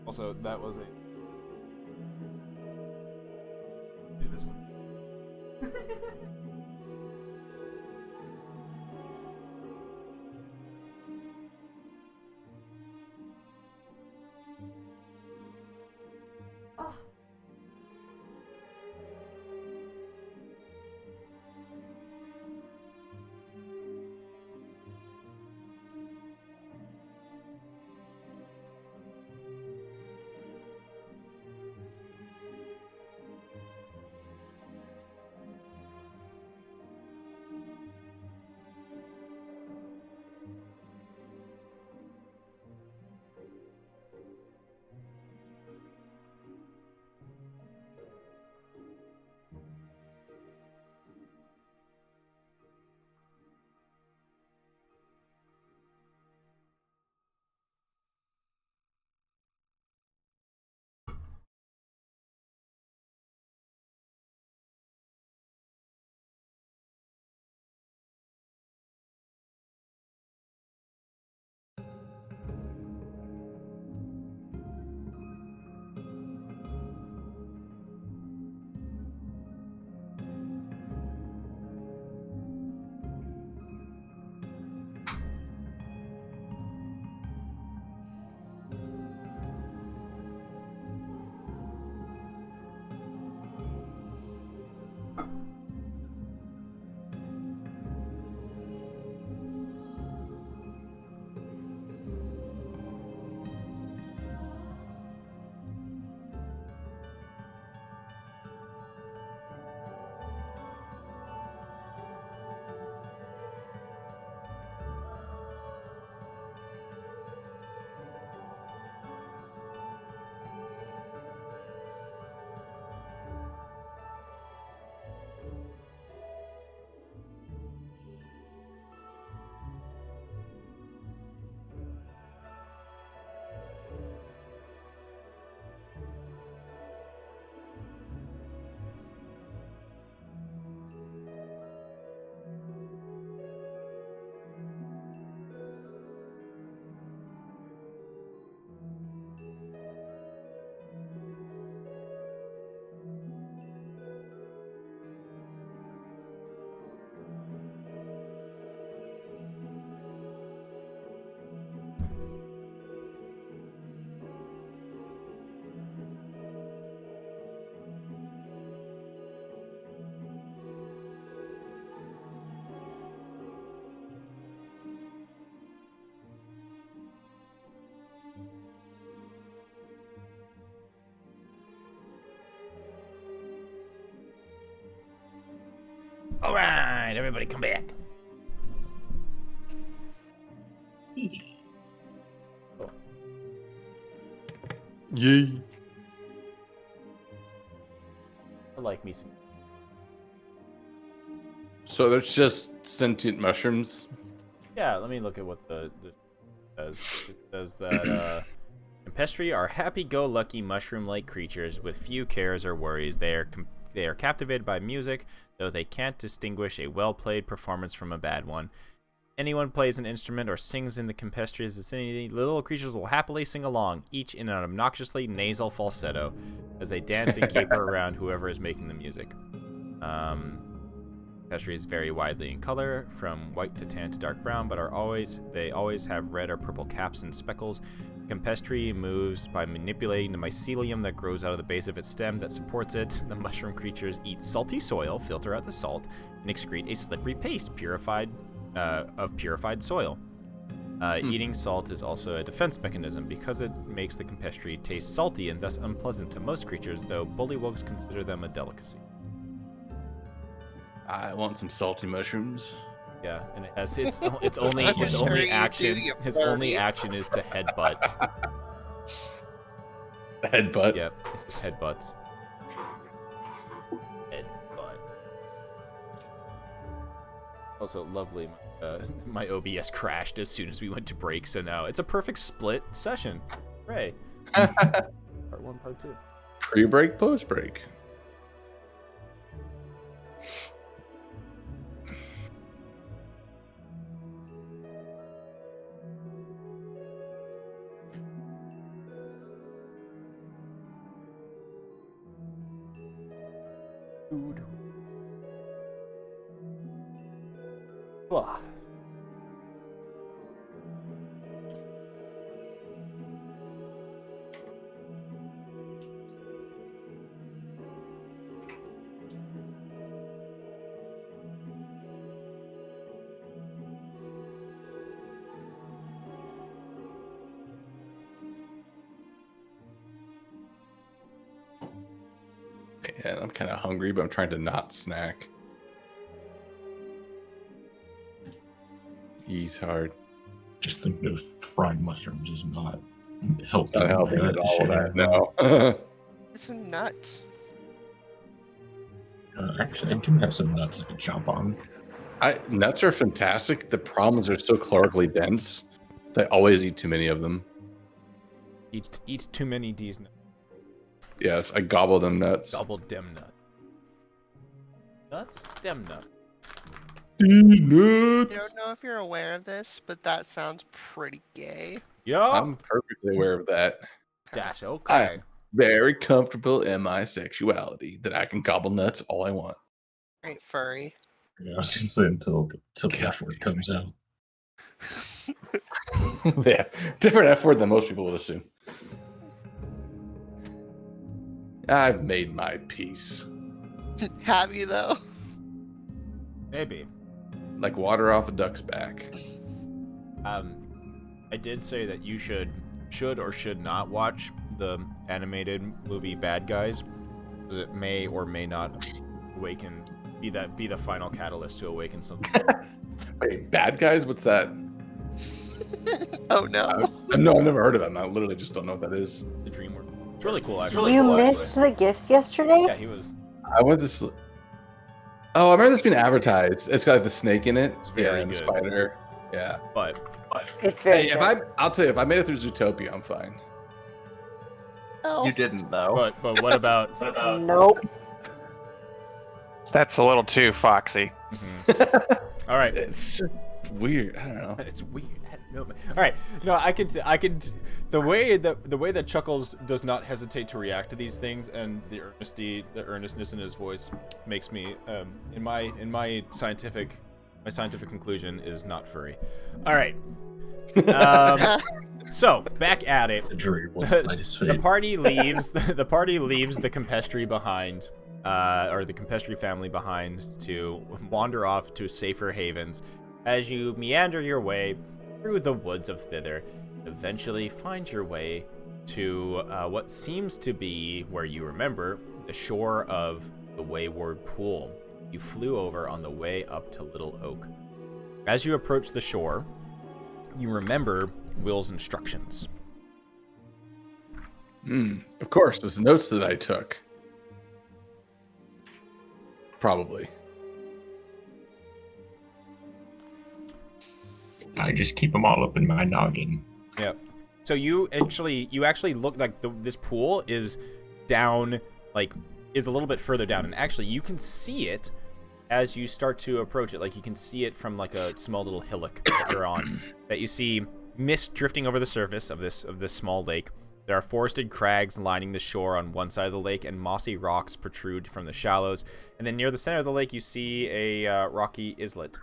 Also, that was a. Do this one. All right, everybody, come back. Yay. I like me some. So there's just sentient mushrooms. Yeah, let me look at what the says. It says that Campestri are happy-go-lucky mushroom-like creatures with few cares or worries. They are captivated by music, though they can't distinguish a well-played performance from a bad one. Anyone plays an instrument or sings in the Campestri's vicinity, little creatures will happily sing along, each in an obnoxiously nasal falsetto, as they dance and caper around whoever is making the music. Pastries vary widely in color, from white to tan to dark brown, but they always have red or purple caps and speckles. Campestry moves by manipulating the mycelium that grows out of the base of its stem that supports it. The mushroom creatures eat salty soil, filter out the salt, and excrete a slippery paste of purified soil. Eating salt is also a defense mechanism because it makes the Campestry taste salty and thus unpleasant to most creatures, though bullywugs consider them a delicacy. I want some salty mushrooms. Yeah, and it has its only action is to headbutt. Headbutt. Yep, it just headbutts. Headbutt. Also, lovely. My OBS crashed as soon as we went to break, so now it's a perfect split session. Hooray! Part 1, part 2. Pre-break, post-break. Food. Ugh. Man, I'm kind of hungry, but I'm trying to not snack. Eat hard. Just think of fried mushrooms is not healthy. Not helping at all with that. No. Some nuts. Actually, I do have some nuts I can chop on. Nuts are fantastic. The problem is they're so calorically dense. I always eat too many of them. Eat too many D's nuts. Yes, I gobble them nuts. Double dem nut. Nuts? Dem nut. I don't know if you're aware of this, but that sounds pretty gay. Yo! I'm perfectly aware of that. Dash, I okay. am very comfortable in my sexuality that I can gobble nuts all I want. Right, furry. Yeah, I was just saying until the F word comes out. Yeah, different F word than most people would assume. I've made my peace. Have you though? Maybe. Like water off a duck's back. I did say that you should or should not watch the animated movie Bad Guys, because it may or may not awaken, be the final catalyst to awaken something. Wait, Bad Guys? What's that? Oh no. No, I've never heard of that. I literally just don't know what that is. The Dream World. It's really cool, actually. You missed the gifts yesterday? Yeah, he was. I went to sleep. Oh, I remember this being advertised. It's got like the snake in it. It's very and good. the spider. Yeah. But It's very Hey, good. I'll tell you, if I made it through Zootopia, I'm fine. Oh. You didn't though. but what about? Nope. That's a little too foxy. All right. It's just weird. I don't know. It's weird. I don't know. All right. No, I could. The way that Chuckles does not hesitate to react to these things, and the earnestness in his voice makes me, in my scientific conclusion is not furry. All right. So back at it. The jury will decide his The fate. party leaves. The party leaves the Campestri behind, or the Campestri family behind, to wander off to safer havens. As you meander your way through the woods of thither, eventually find your way to what seems to be, where you remember, the shore of the Wayward Pool you flew over on the way up to Little Oak. As you approach the shore, you remember Will's instructions. Of course, there's notes that I took. Probably. I just keep them all up in my noggin. Yep. So you actually look like this pool is down, like, is a little bit further down, and actually you can see it as you start to approach it. Like, you can see it from like a small little hillock that you're on. That you see mist drifting over the surface of this small lake. There are forested crags lining the shore on one side of the lake, and mossy rocks protrude from the shallows. And then near the center of the lake, you see a rocky islet.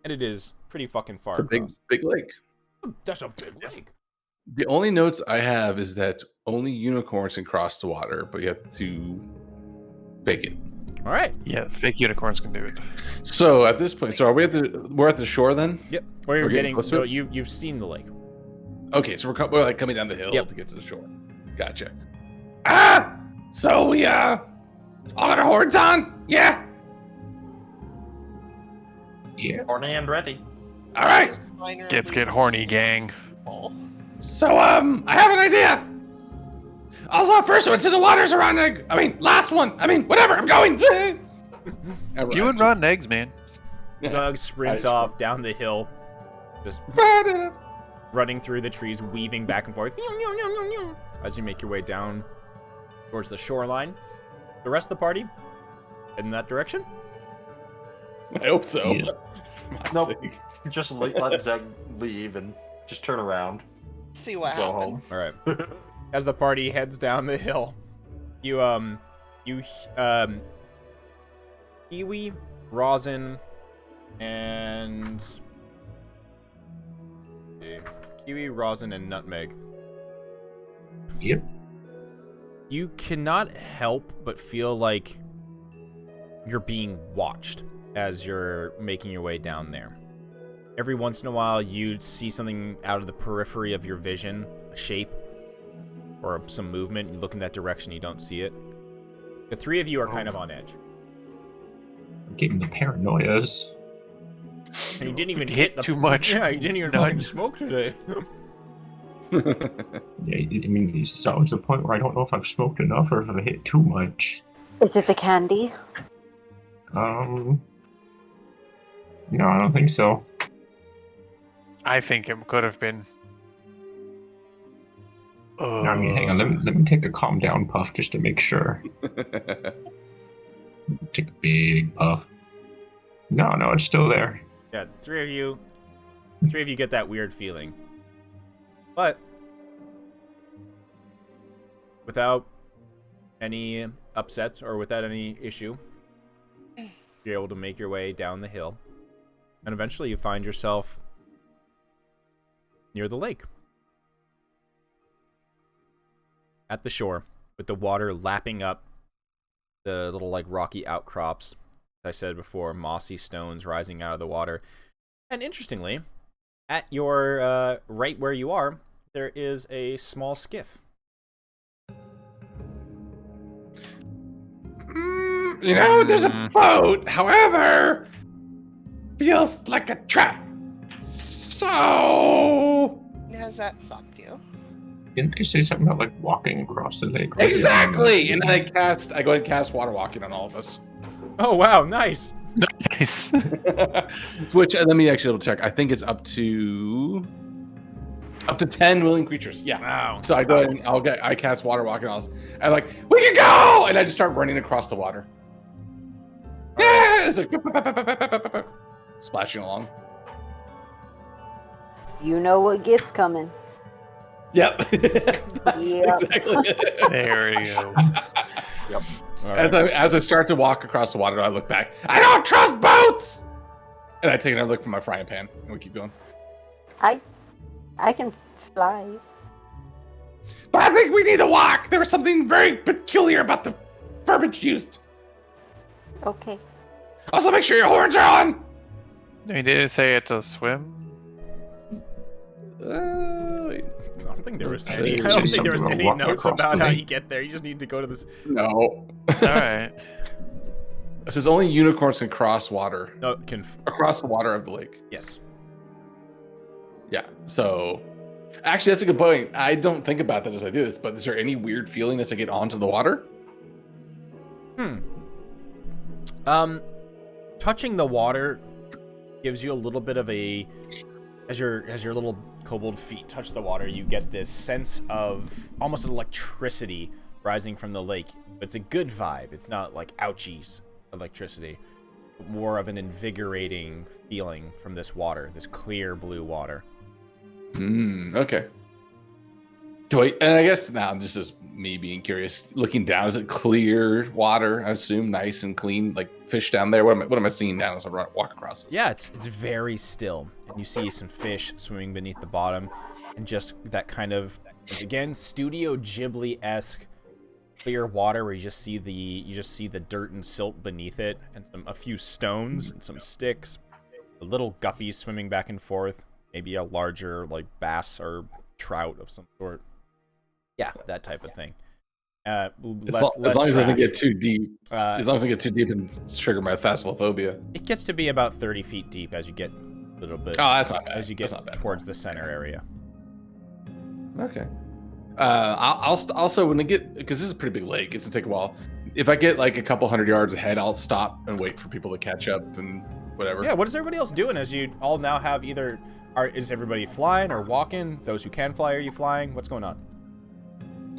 And it is pretty fucking far. It's a big lake. That's a big lake. The only notes I have is that only unicorns can cross the water, but you have to fake it. All right. Yeah, fake unicorns can do it. So at this point, so we're at the shore then? Yep. Where you're We're getting getting, close to no, it? you've seen the lake. Okay, so we're like coming down the hill Yep. to get to the shore. Gotcha. Ah! So we all got our horns on? Yeah. Yeah. Horny and ready. All right. Let's get horny, gang. So I have an idea. Also, first one to the waters around. Last one. Whatever. I'm going. You and rotten eggs, man. Zug sprints off down the hill, just running through the trees, weaving back and forth as you make your way down towards the shoreline. The rest of the party in that direction? I hope so. Yeah. For my Nope. sake. Just let Zeg leave and just turn around. See what Go happens. All right. As the party heads down the hill, you You, kiwi, rosin, and kiwi, rosin, and nutmeg. Yep. You cannot help but feel like you're being watched as you're making your way down there. Every once in a while, you see something out of the periphery of your vision, a shape, or some movement. You look in that direction, you don't see it. The three of you are kind of on edge. I'm getting the paranoias. And you didn't even hit the, too much. Yeah, you didn't even None. fucking smoke today. Yeah, I mean, it's always the point where I don't know if I've smoked enough or if I hit too much. Is it the candy? No, I don't think so. I think it could have been. I mean, hang on, let me take a calm down puff just to make sure. Take a big puff. No, it's still there. Yeah, three of you get that weird feeling. But without any upsets or without any issue, you're able to make your way down the hill. And eventually you find yourself near the lake. At the shore, with the water lapping up the little like rocky outcrops. As I said before, mossy stones rising out of the water. And interestingly, at your right where you are, there is a small skiff. There's a boat. However, feels like a trap. So Has that stopped you? Didn't they say something about like walking across the lake? Right? exactly. And then I go ahead and cast water walking on all of us. Oh wow, nice. Nice. Which let me actually double check. I think it's up to 10 willing creatures. Yeah. Wow. So I go ahead and I cast water walking on us. I'm like, we can go, and I just start running across the water. Yeah, it's like splashing along. You know what gift's coming. Yep. That's Yep. exactly it. There we go. Yep. As I start to walk across the water, I look back. I don't trust boats. And I take another look from my frying pan, and we keep going. I can fly. But I think we need to walk. There was something very peculiar about the verbiage used. Okay. Also, make sure your horns are on. He did say it's a swim. Uh, I don't think there was Okay. any. You I don't said think there was something any about walking notes across about the how lake. you get there. You just need to go to this. no. All right. It says only unicorns can cross water. No, Across the water of the lake. yes. Yeah. So, actually, that's a good point. I don't think about that as I do this, but is there any weird feeling as I get onto the water? Touching the water gives you a little bit of a, as your little kobold feet touch the water, you get this sense of almost electricity rising from the lake. It's a good vibe. It's not like ouchies electricity, but more of an invigorating feeling from this water, this clear blue water. Okay. And I guess now, just as me being curious, looking down, is it clear water? I assume nice and clean, like fish down there. What am I seeing down as I walk across this? Yeah, it's very still, and you see some fish swimming beneath the bottom, and just that kind of, again, Studio Ghibli-esque clear water where you just see the dirt and silt beneath it, and a few stones and some sticks, the little guppies swimming back and forth, maybe a larger like bass or trout of some sort. Yeah, that type of thing. As long as it doesn't get too deep. As long as I get too deep and trigger my thalassophobia. It gets to be about 30 feet deep as you get a little bit. Oh, that's not bad. As you get That's not bad. towards the center area. Okay. I'll also when I get, because this is a pretty big lake, it's gonna take a while. If I get like a couple hundred yards ahead, I'll stop and wait for people to catch up and whatever. Yeah, what is everybody else doing as you all now have either, is everybody flying or walking? Those who can fly, are you flying? What's going on?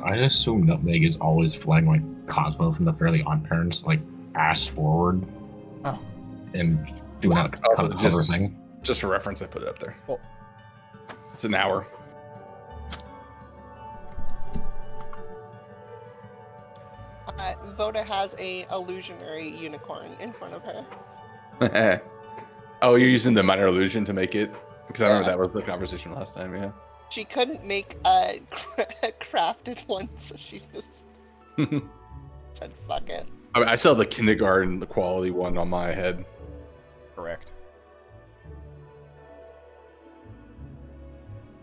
I assume Nutmeg is always flying like Cosmo from the Fairly Odd Parents, like ass forward. Oh. And doing that Also, cover thing. Just for reference, I put it up there. Cool. It's an hour. Voda has a illusionary unicorn in front of her. Oh, you're using the minor illusion to make it? Because I remember Yeah. that was the conversation last time, yeah. She couldn't make a crafted one, so she just said, fuck it. I mean, I still have the kindergarten quality one on my head. Correct.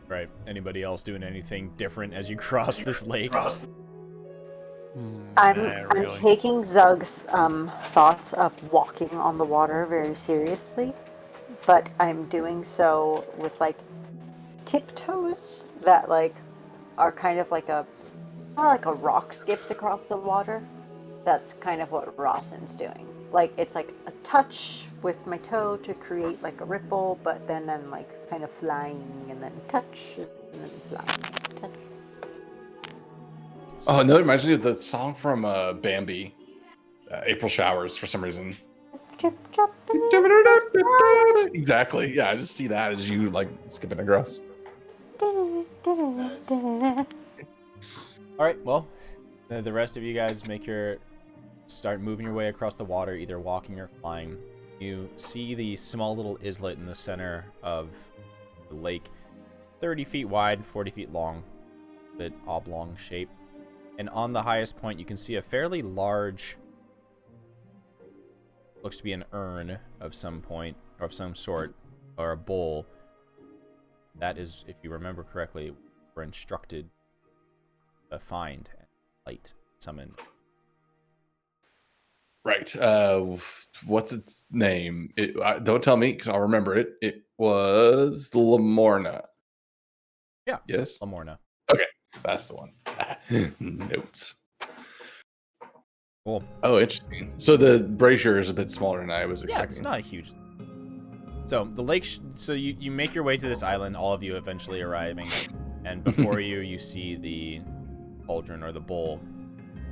Right. Anybody else doing anything different as you cross this lake? I'm Not really. taking Zug's thoughts of walking on the water very seriously, but I'm doing so with like tiptoes that like are kind of like a rock skips across the water. That's kind of what Rawson's doing. Like it's like a touch with my toe to create like a ripple, but then I'm like kind of flying and then touch and then flying. Touch. Oh, no, it reminds me of the song from Bambi, April Showers, for some reason. Chip chop. Exactly. Yeah, I just see that as you like skipping across. All right. Well, the rest of you guys start moving your way across the water, either walking or flying. You see the small little islet in the center of the lake, 30 feet wide, 40 feet long, bit oblong shape. And on the highest point, you can see a fairly large, looks to be an urn of some point, or of some sort, or a bowl. That is, if you remember correctly, we're instructed to find and light, summon. Right. What's its name? Don't tell me, because I'll remember it. It was Lamorna. Yeah. Yes? Lamorna. Okay, that's the one. Notes. Cool. Oh, interesting. So the brazier is a bit smaller than I was Yeah, expecting. it's not a huge. So the lake. So you make your way to this island. All of you eventually arriving, and before you see the cauldron or the bowl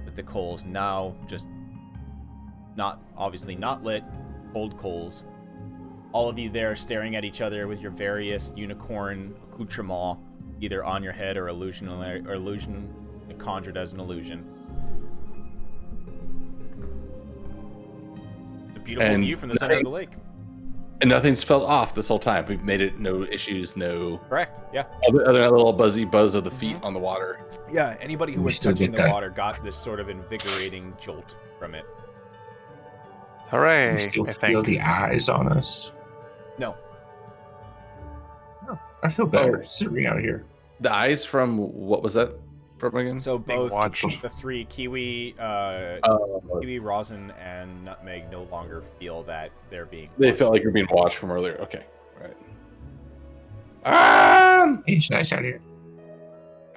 with the coals. Now just obviously not lit, cold coals. All of you there staring at each other with your various unicorn accoutrements, either on your head or illusion conjured as an illusion. A beautiful view from the center of the lake. And nothing's felt off this whole time. We've made it no issues, no. Correct. Yeah. Other than a little buzzy buzz of the feet on the water. Yeah. Anybody who We was still touching get the that. water got this sort of invigorating jolt from it. We Hooray! still I feel think. the eyes on us. No. Oh, I feel better Oh. sitting out here. The eyes from what was that from again? So Being both watched. the three Kiwi, Rosin, and Nutmeg no longer feel that they're being. They watched. felt like you're being watched from earlier. Okay, right. It's nice out here.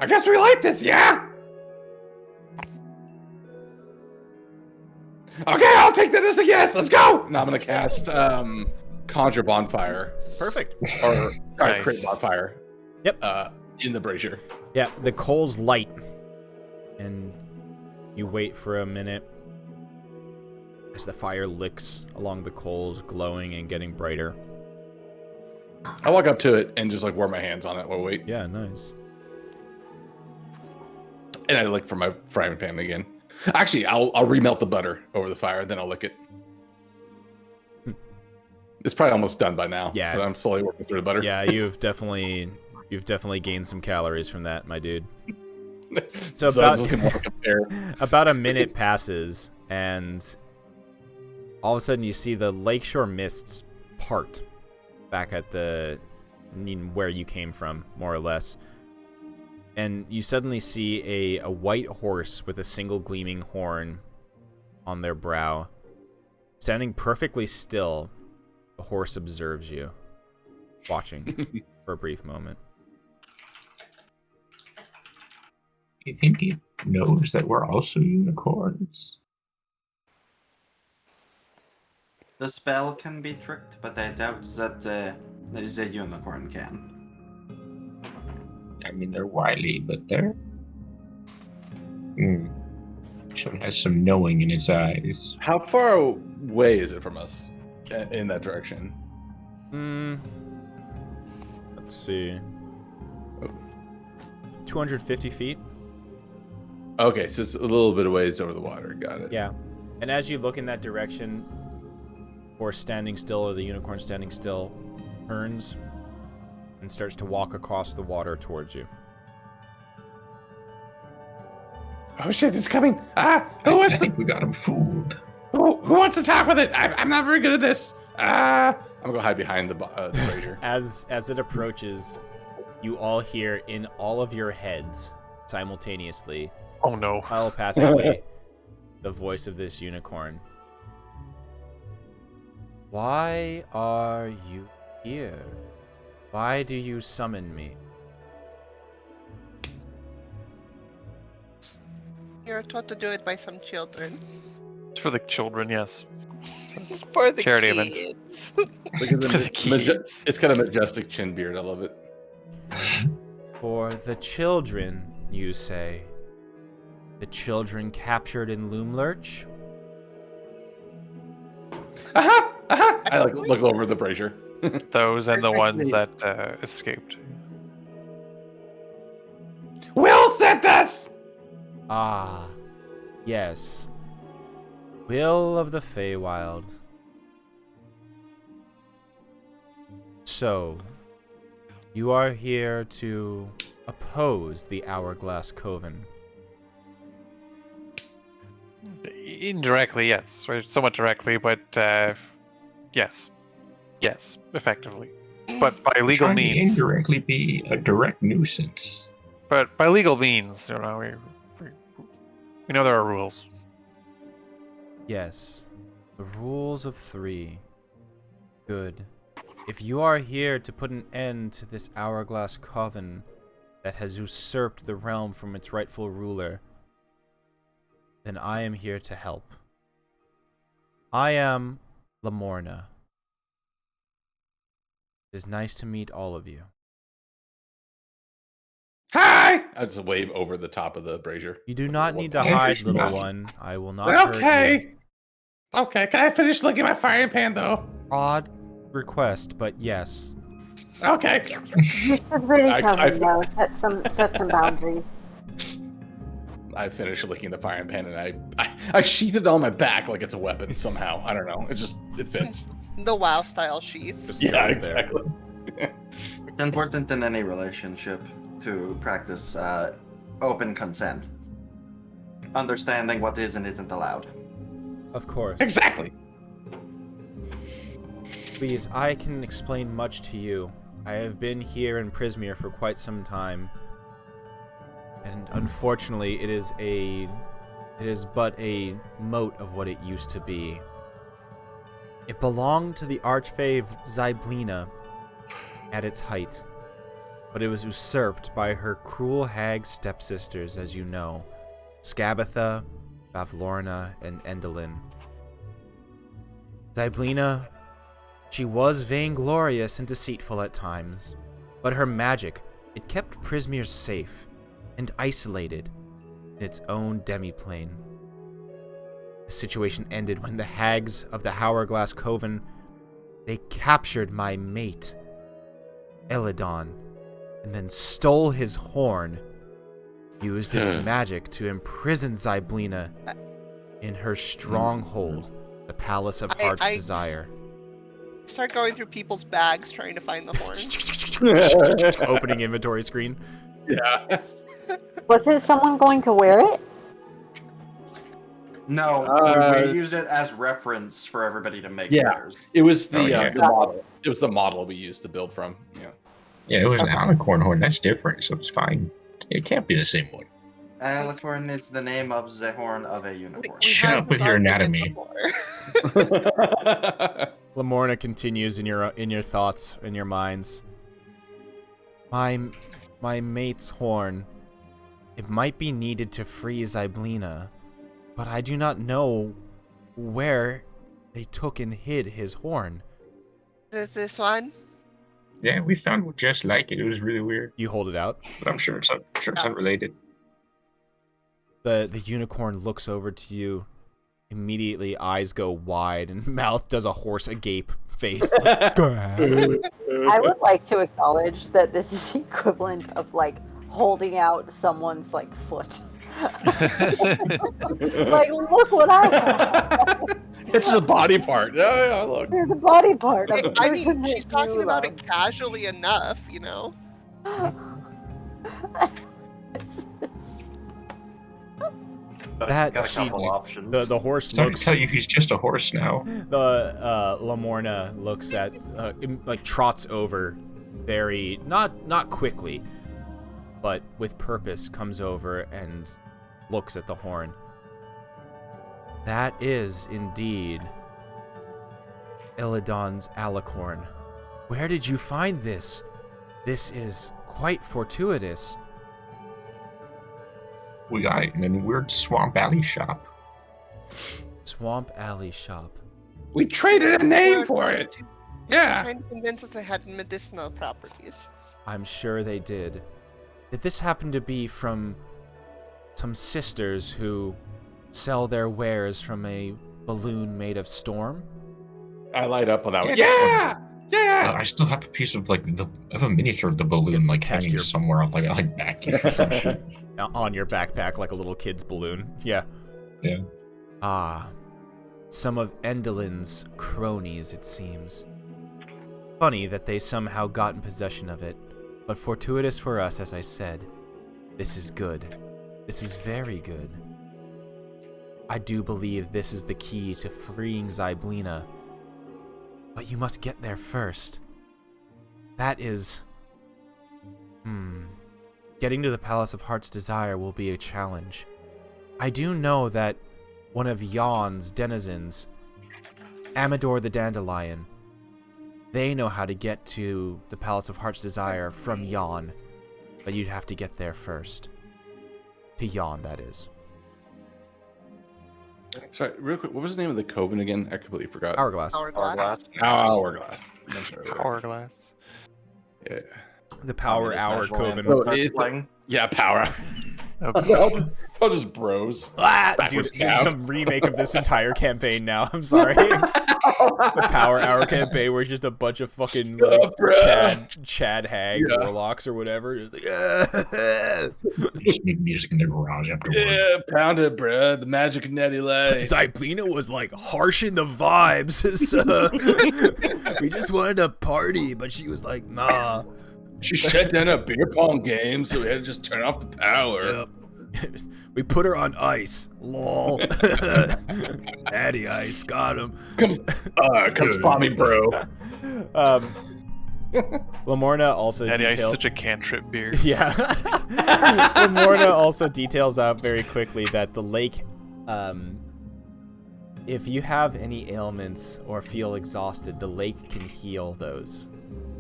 I guess we like this, yeah. Okay, I'll take that as a yes. Let's go. Now I'm gonna cast Conjure Bonfire Perfect. or Nice. Create Bonfire. Yep. In the brazier. Yeah, the coals light, and you wait for a minute as the fire licks along the coals, glowing and getting brighter. I walk up to it and just like warm my hands on it while I wait. Yeah, nice. And I lick from my frying pan again. Actually, I'll remelt the butter over the fire, then I'll lick it. It's probably almost done by now. Yeah. But I'm slowly working through the butter. Yeah, you've definitely gained some calories from that, my dude. So So I'm just gonna walk up there. about a minute passes, and all of a sudden you see the lakeshore mists part back at where you came from, more or less. And you suddenly see a white horse with a single gleaming horn on their brow. Standing perfectly still, the horse observes you, watching for a brief moment. You think he knows that we're also unicorns? The spell can be tricked, but I doubt that the unicorn can. I mean, they're wily, but they're... Sure has some knowing in his eyes. How far away is it from us in that direction? Let's see. 250 feet. Okay, so it's a little bit of ways over the water. Got it. Yeah. And as you look in that direction, or standing still, or the unicorn standing still, turns and starts to walk across the water towards you. Oh shit, it's coming! Ah! I think we got him fooled. Who wants to talk with it? I'm not very good at this. I'm gonna go hide behind the brazier. As it approaches, you all hear in all of your heads simultaneously, Oh no. telepathically, the voice of this unicorn. Why are you here? Why do you summon me? You're taught to do it by some children. It's for the children, yes. It's for the Charity event. kids. Look at For the kids. it's got a majestic chin beard. I love it. For the children, you say. The children captured in Loomlurch? Aha! Aha! I look over the brazier. Those and the ones that escaped. Will sent us! Ah, yes. Will of the Feywild. So, you are here to oppose the Hourglass Coven. Indirectly, yes. Or somewhat directly, but yes. Yes, effectively. But by legal Trying to means. indirectly be a direct nuisance. But by legal means, you know, we know there are rules. Yes, the rules of 3. Good. If you are here to put an end to this Hourglass Coven that has usurped the realm from its rightful ruler, then I am here to help. I am Lamorna. It is nice to meet all of you. Hi! I just wave over the top of the brazier. You do not need to Yeah, hide, sure, little nothing. one. I will not hurt you. Okay. Okay, can I finish licking my frying pan though? Odd request, but yes. Okay. You should really tell I- him no. Set some boundaries. I finish licking the frying pan and I sheath it on my back like it's a weapon somehow. I don't know. It fits. The WoW style sheath. Just Yeah, goes there. exactly. It's important in any relationship to practice open consent. Understanding what is and isn't allowed. Of course. Exactly. Please, I can explain much to you. I have been here in Prismere for quite some time. And unfortunately, it is but a mote of what it used to be. It belonged to the Archfey Zyblina at its height, but it was usurped by her cruel hag stepsisters, as you know, Skabatha, Bavlorna, and Endalin. Zyblina, she was vainglorious and deceitful at times, but her magic, it kept Prismere safe and isolated in its own demiplane. The situation ended when the hags of the Hourglass Coven, they captured my mate, Eladon, and then stole his horn, used its magic to imprison Zyblina in her stronghold, the Palace of Heart's Desire. Start going through people's bags trying to find the horn. Opening inventory screen. Yeah. Was it someone going to wear it? No, Uh, we used it as reference for everybody to make Yeah. theirs. It was the, Oh, yeah. the model. It was the model we used to build from. Yeah. Yeah, it was an alicorn horn. That's different, so it's fine. It can't be the same one. Alicorn is the name of the horn of a unicorn. We Shut had up with this your argument anatomy. before. Lamorna continues in your thoughts, in your minds. My mate's horn. It might be needed to free Zyblina, but I do not know where they took and hid his horn. Is this one? Yeah, we found one just like it. It was really weird, You hold it out. but I'm sure it's unrelated. The unicorn looks over to you. Immediately, eyes go wide and mouth does a horse agape face. I would like to acknowledge that this is the equivalent of like holding out someone's like foot. Like, look what I have. It's just a body part. Yeah, look. There's a body part. Of I a person mean, she's that talking you about love. it casually enough, you know? That Got a she, couple options. the horse Starting looks. to tell you he's just a horse now. The Lamorna looks at like trots over, very not quickly, but with purpose comes over and looks at the horn. That is indeed Illidan's alicorn. Where did you find this? This is quite fortuitous. We got it in a weird swamp alley shop. Swamp Alley shop. We traded a name for it. Yeah. Trying to convince us it had medicinal properties. I'm sure they did. Did this happen to be from some sisters who sell their wares from a balloon made of storm? I light up on that one. Yeah. Yeah. I still have a piece of I have a miniature of the balloon It's like attached to hanging your- somewhere on like back or some shit. On your backpack like a little kid's balloon. Yeah. Yeah. Ah. Some of Endelin's cronies, it seems. Funny that they somehow got in possession of it, but fortuitous for us, as I said. This is good. This is very good. I do believe this is the key to freeing Zyblina. But you must get there first. That is... Getting to the Palace of Heart's Desire will be a challenge. I do know that one of Yon's denizens, Amador the Dandelion, they know how to get to the Palace of Heart's Desire from Yon, but you'd have to get there first. To Yon, that is. Sorry, real quick. What was the name of the coven again? I completely forgot. Hourglass. Hourglass. Hourglass. Mentioned earlier. Hourglass. Yeah. The Power Communist Hour National Coven. Anthem starts it's- playing. Yeah, power. Okay. I'll just bros. Ah, Backwards dude, cab. a remake of this entire campaign now. I'm sorry. The Power Hour campaign where it's just a bunch of fucking Shut like, up, bruh. Chad Hag Yeah. warlocks or whatever. Just like, Just make music in the garage afterwards. Yeah, pound it, bruh. The magic netty light. Zyblina was like harshing the vibes. So we just wanted to party, but she was like, nah. She shut down a beer pong game, so we had to just turn off the power. Yep. We put her on ice. Lol. Natty ice. Got him. Come spot me, bro. Lamorna also Daddy Ice is detailed... such a cantrip beer. Yeah. Lamorna also details out very quickly that the lake, if you have any ailments or feel exhausted, the lake can heal those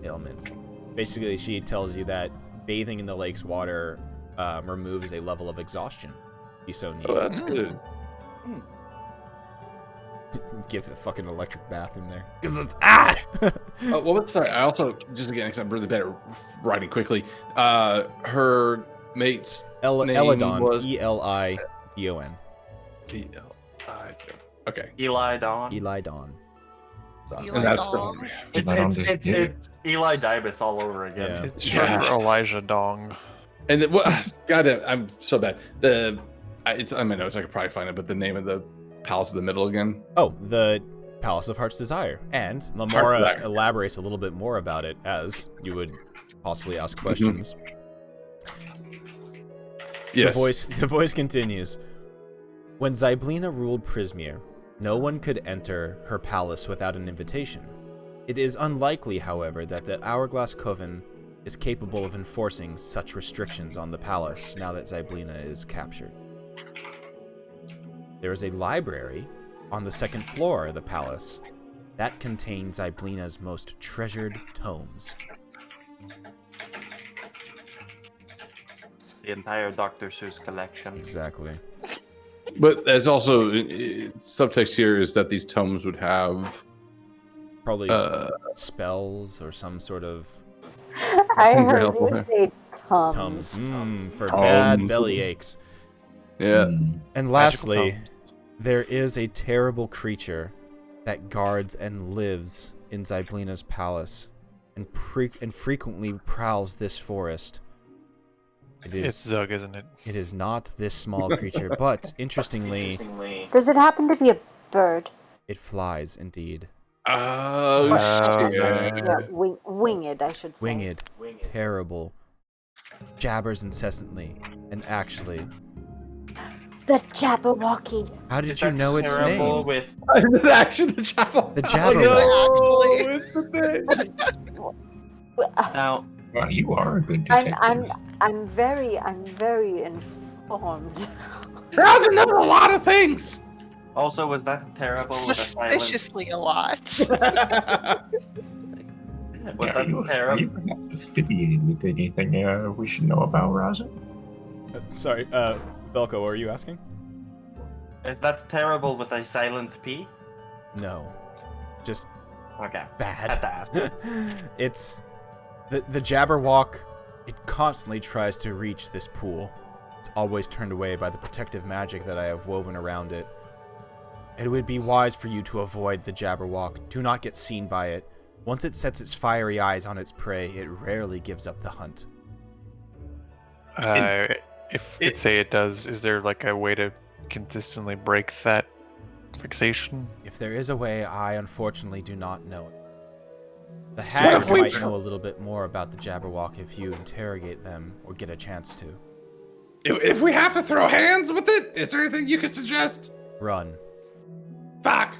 ailments. Basically, she tells you that bathing in the lake's water removes a level of exhaustion. If you so need. Oh, that's good. Give a fucking electric bath in there. Oh, well, sorry. I also, just again, because I'm really bad at writing quickly, her mate's name Elidon. was... Elidon. Okay. Eli Dawn. Elidon. Eli And that's Dawn. the It's Eli Dibus all over again. Yeah. It's short for Elijah Dong. And then, well, goddamn, I'm so bad. It's I mean, I could probably find it, but the name of the Palace of the Middle again. Oh, the Palace of Heart's Desire. And Heart's Lamora Desire. elaborates a little bit more about it as you would possibly ask questions. Yes. The voice continues. When Zyblina ruled Prismere, no one could enter her palace without an invitation. It is unlikely, however, that the Hourglass Coven is capable of enforcing such restrictions on the palace now that Zyblina is captured. There is a library on the second floor of the palace that contains Zyblina's most treasured tomes. The entire Dr. Seuss collection. Exactly. But there's also subtext here is that these tomes would have Probably spells or some sort of I Very heard helpful you here. say tums. tums. For Tums. bad belly aches. yeah. And Magical lastly, tomes. there is a terrible creature that guards and lives in Zyblina's palace and frequently prowls this forest. It It's is. Zug, isn't it? It is not this small creature, but interestingly, Does it happen to be a bird? it flies indeed. Oh shit! Yeah, winged, I should say. Winged, terrible, jabbers incessantly, and actually, The Jabberwocky. how did Is you that know its terrible name? with Actually, the chapel. The Oh, Jabberwock. no, it's the thing. now? Well, you are a good detective. I'm very informed. Rosin knows a lot of things. Also, was that terrible with a silent? Suspiciously a lot. Was that Are you terrible? perhaps affiliated with anything we should know about Rosin? Sorry, Belko, what were you asking? Is that terrible with a silent P? No, just Okay. bad. Had to ask. It's the Jabberwock. It constantly tries to reach this pool. It's always turned away by the protective magic that I have woven around it. It would be wise for you to avoid the Jabberwock. Do not get seen by it. Once it sets its fiery eyes on its prey, it rarely gives up the hunt. If say it does, is there like a way to consistently break that fixation? If there is a way, I unfortunately do not know it. The hags we might tr- know a little bit more about the Jabberwock if you interrogate them or get a chance to. If we have to throw hands with it, is there anything you could suggest? Run. Fuck.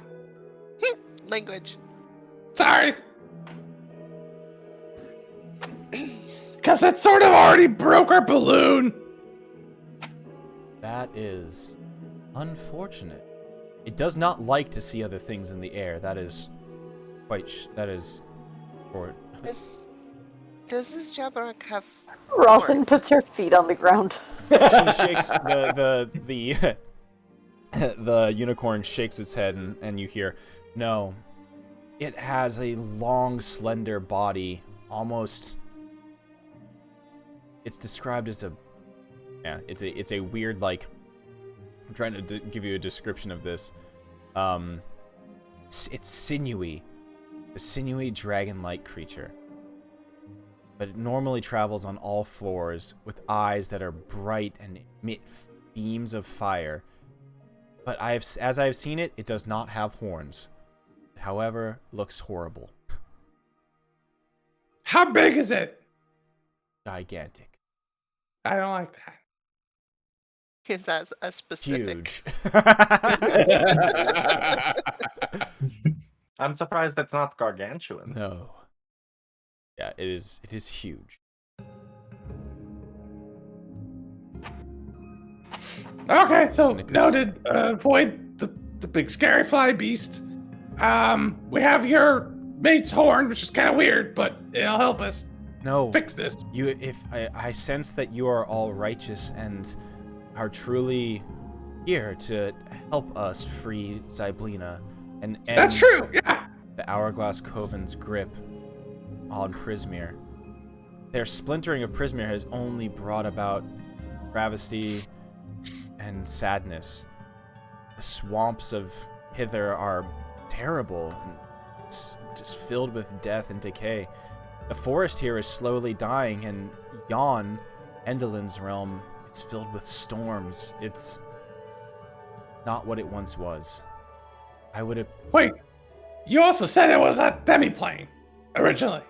Language. Sorry. Because it sort of already broke our balloon. That is unfortunate. It does not like to see other things in the air. That is quite. That is. Or Does this Jabberwock have? Rosin puts her feet on the ground. she shakes the the unicorn shakes its head and you hear, no, it has a long, slender body, almost. It's described as a. Yeah, it's a weird, like. I'm trying to give you a description of this. It's sinewy. A sinewy dragon-like creature. But it normally travels on all fours with eyes that are bright and emit beams of fire. But as I've seen it, it does not have horns. It, however, looks horrible. How big is it? Gigantic. I don't like that. Is that a specific? Huge. I'm surprised that's not gargantuan. No. Yeah, it is huge. Okay, so Snickers. noted. Avoid the big scary fly beast. We have your mate's horn, which is kind of weird, but it'll help us No. fix this. I sense that you are all righteous and are truly here to help us free Zyblina and end That's true. Yeah. the Hourglass Coven's grip on Prismere. Their splintering of Prismere has only brought about travesty and sadness. The swamps of Hither are terrible and just filled with death and decay. The forest here is slowly dying, and yon, Endelin's realm, it's filled with storms. It's not what it once was. I would have... Wait. You also said it was a demiplane originally.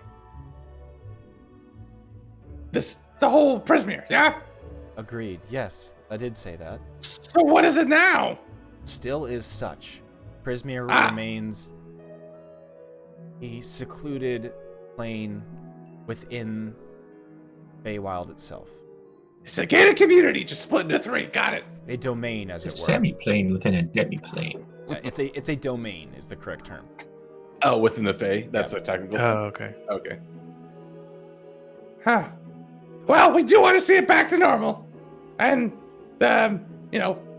The whole Prismere, yeah? agreed. Yes, I did say that. So what is it now? Still is such. Prismere remains a secluded plane within Feywild itself. It's a gated community, just split into three. Got it. A domain, as A it were. semi-plane within a demi-plane. Yeah, it's a domain is the correct term. Oh, within the Fae. That's a technical. Oh, okay. Okay. Huh. Well, we do want to see it back to normal, and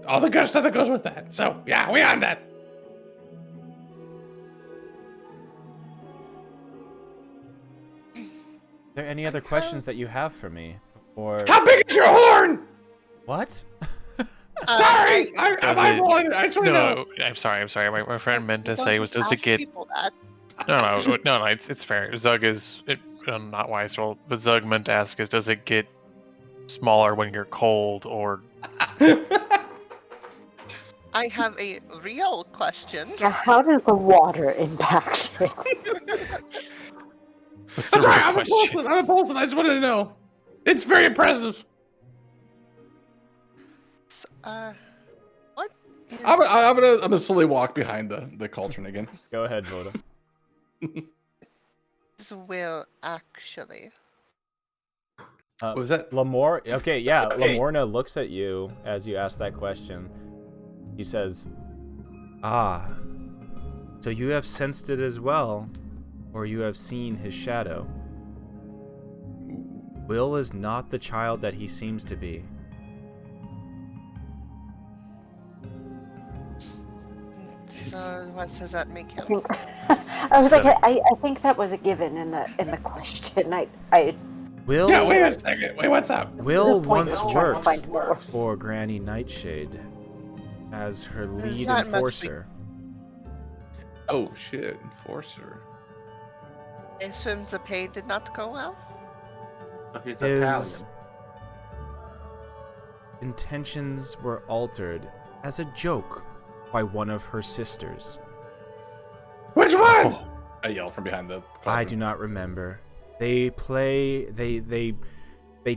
all the good stuff that goes with that. So yeah, we on that. Are there any other questions that you have for me? Or How big is your horn? what? Sorry, I just want to know. No, I'm sorry. My friend meant to Don't say was, just does it ask get? people that. No, it's fair. Zug is not wise roll, but Zug meant to ask is, does it get smaller when you're cold, or I have a real question. Yeah, how does the water impact it? what's the That's right. real I'm question? a Bolton. I just wanted to know. It's very impressive. What is... I'm gonna slowly walk behind the cauldron again. Go ahead, Voda. is Will actually? What was that? Lamorna. Okay, yeah. Lamorna looks at you as you ask that question. He says, "Ah, so you have sensed it as well, or you have seen his shadow. Will is not the child that he seems to be. So what does that make I him? think I was like, I think that was a given in the question. I Will, Yeah, wait a second. Wait, what's up? Will the point once is trying to worked find more. for Granny Nightshade as her lead that much enforcer. Oh shit, enforcer. I assume the pay did not go well. So he's His Italian. intentions were altered as a joke by one of her sisters. Which one? I yell from behind the cauldron. I do not remember. They play, they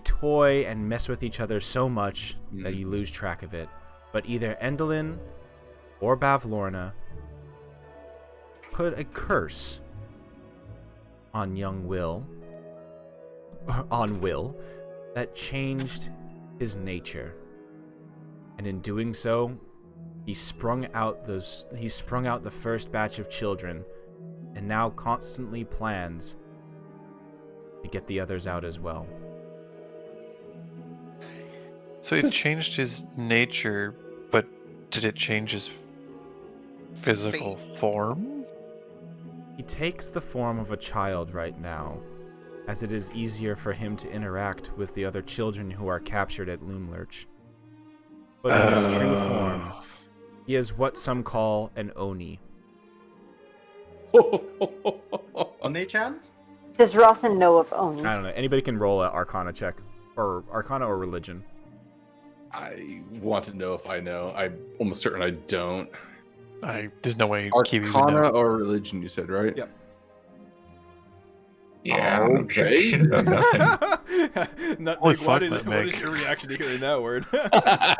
toy and mess with each other so much that you lose track of it. But either Endelyn or Bavlorna put a curse on young Will, that changed his nature. And in doing so, he sprung out the first batch of children, and now constantly plans to get the others out as well. So it changed his nature, but did it change his physical form? He takes the form of a child right now, as it is easier for him to interact with the other children who are captured at Loomlurch. But in his true form, he is what some call an Oni. Oni-chan? Does Rawson know of Oni? I don't know. Anybody can roll an Arcana check, or Arcana or Religion. I want to know if I know. I'm almost certain I don't. There's no way Kiwi would Arcana know. or religion, you said, right? Yep. Yeah, Okay. objection or nothing. Not Holy like, what fuck, is Meg. your reaction to hearing that word?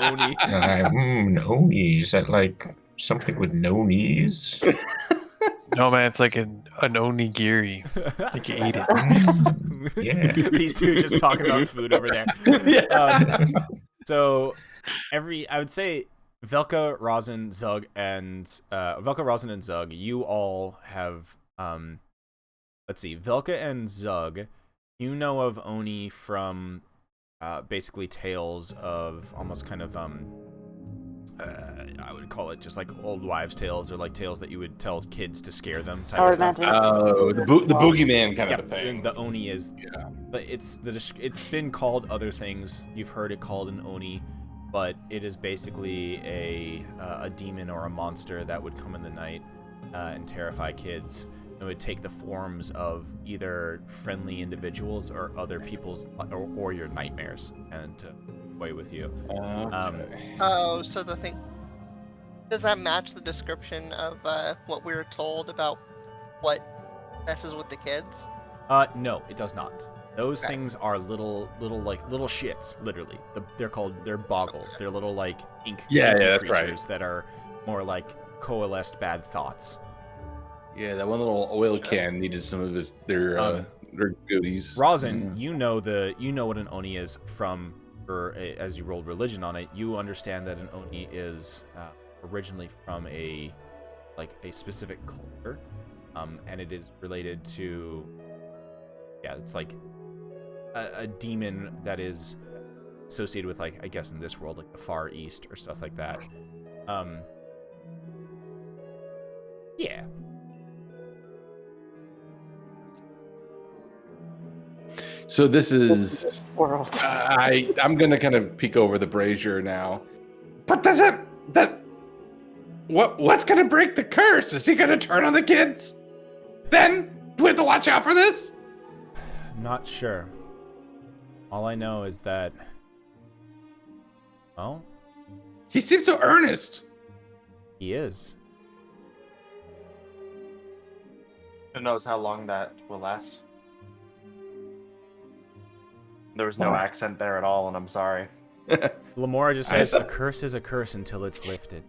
Oni. Oni, is that like something with no knees? No, man, it's like an onigiri. Like you ate it. Yeah. These two just talking about food over there. So I would say Velka, Rosin, Zug, and Zug, you all have let's see, Velka and Zug, you know of Oni from basically tales of almost kind of I would call it just like old wives' tales, or like tales that you would tell kids to scare them type of stuff. Oh, the boogeyman kind Yeah, of a thing. and the Oni is, Yeah. but it's been called other things. You've heard it called an Oni, but it is basically a demon or a monster that would come in the night and terrify kids. It would take the forms of either friendly individuals or other people's or your nightmares and to play with you. Okay. Oh, so the thing... Does that match the description of what we were told about what messes with the kids? No, it does not. Those things are little shits, literally. They're boggles. They're little like ink Yeah, inky that's right. creatures that are more like coalesced bad thoughts. Yeah, that one little oil can needed some of their goodies. Rosin, you know what an Oni is from, or as you rolled religion on it, you understand that an Oni is originally from a specific culture, and it is related to, it's like a demon that is associated with, like, I guess in this world, like the Far East or stuff like that. Yeah. So this is world. I'm gonna kind of peek over the brazier now. But what's gonna break the curse? Is he gonna turn on the kids? Then do we have to watch out for this? Not sure. All I know is that Well, He seems so earnest. he is. Who knows how long that will last? There was no accent there at all, and I'm sorry. Lamorna just says, a curse is a curse until it's lifted.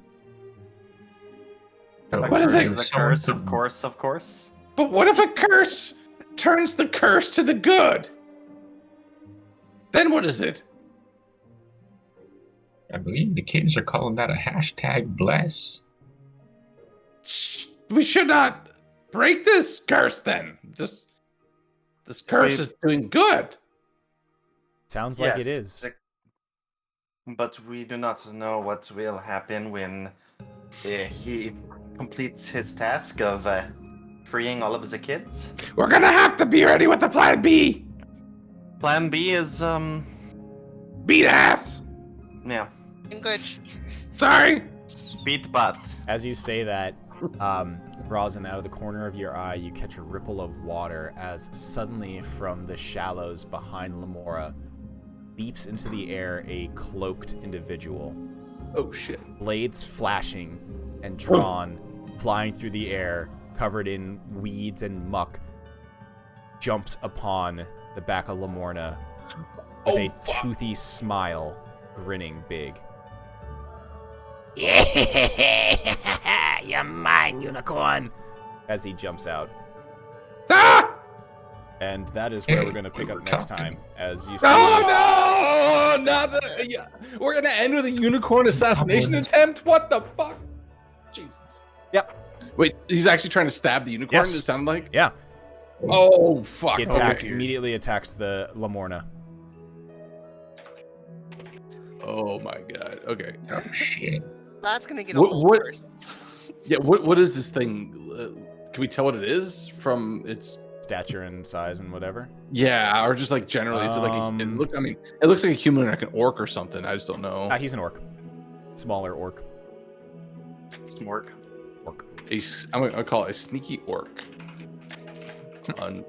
A What is curse it? is a curse, of course, of course. But what if a curse turns the curse to the good? Then what is it? I believe the kids are calling that a hashtag bless. We should not break this curse then. This curse is doing good. Sounds like it Yes, is. But we do not know what will happen when he completes his task of freeing all of the kids. We're gonna have to be ready with the plan B. Plan B is, Beat ass. yeah, English. Sorry. beat butt. As you say that, Rosin, out of the corner of your eye, you catch a ripple of water as suddenly from the shallows behind Lamorna leaps into the air a cloaked individual. Oh shit. Blades flashing and drawn, flying through the air, covered in weeds and muck, jumps upon the back of Lamorna with a toothy smile, grinning big. You're mine, unicorn! As he jumps out. Ah! And that is where we're going to pick up next time, as you see... Oh no! Not the, yeah. We're gonna end with a unicorn assassination attempt? What the fuck? Jesus. Yep. Wait, he's actually trying to stab the unicorn, Yes. it sounded like? Yeah. Oh, fuck. He immediately attacks the Lamorna. Oh my god. Okay. Oh shit. That's gonna get a What- whole what- person. Yeah, what is this thing? Can we tell what it is from its... Stature and size and whatever. Yeah, or just like generally, is it like it looks like a human or like an orc or something. I just don't know. He's an orc. Smaller orc. Smork. Orc. I'm gonna call it a sneaky orc.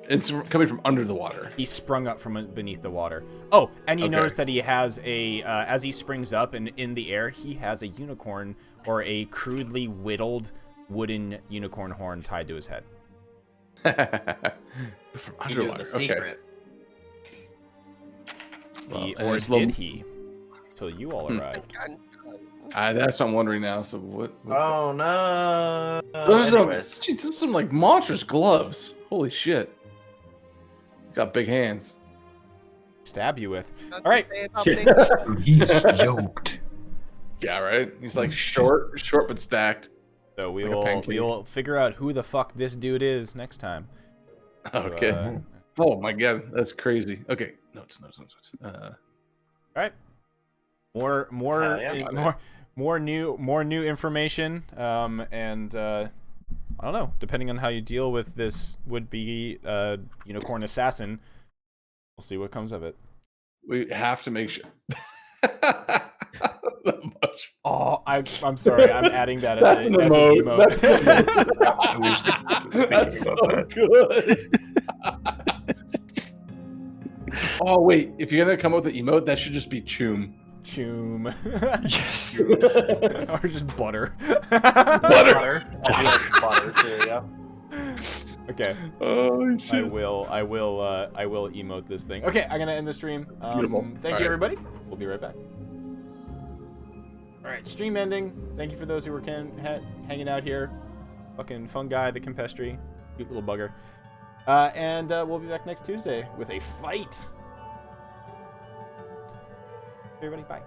It's coming from under the water. He sprung up from beneath the water. Oh, and you Okay. notice that he has a, as he springs up and in the air, he has a unicorn or a crudely whittled wooden unicorn horn tied to his head. From He knew underwater. the Okay. secret. Well, and Or it's did he? So you all arrived. That's what I'm wondering now. So what Oh no. those Anyways. those are some like monstrous gloves. Holy shit. Got big hands. Stab you with. All right. He's yoked. Yeah, right? He's like short but stacked. So we Like a will pancake. figure out who the fuck this dude is next time. Okay. Oh my god, that's crazy. Okay. Notes. All right. More Hell yeah. more new information. And I don't know. Depending on how you deal with this would-be unicorn assassin, we'll see what comes of it. We have to make sure. Oh, I'm sorry. I'm adding that as, That's an an emote. emote. I was thinking That's so about that. good. Oh wait, if you're gonna come up with an emote, that should just be choom. Choom. Yes. Or just butter. Butter. I like butter too, yeah. Okay. Oh shit. I will emote this thing. Okay, I'm gonna end the stream. Beautiful. Thank All you, right. everybody. We'll be right back. All right, stream ending. Thank you for those who were hanging out here. Fucking fun guy, the Campestri, cute little bugger. And we'll be back next Tuesday with a fight. Everybody, bye.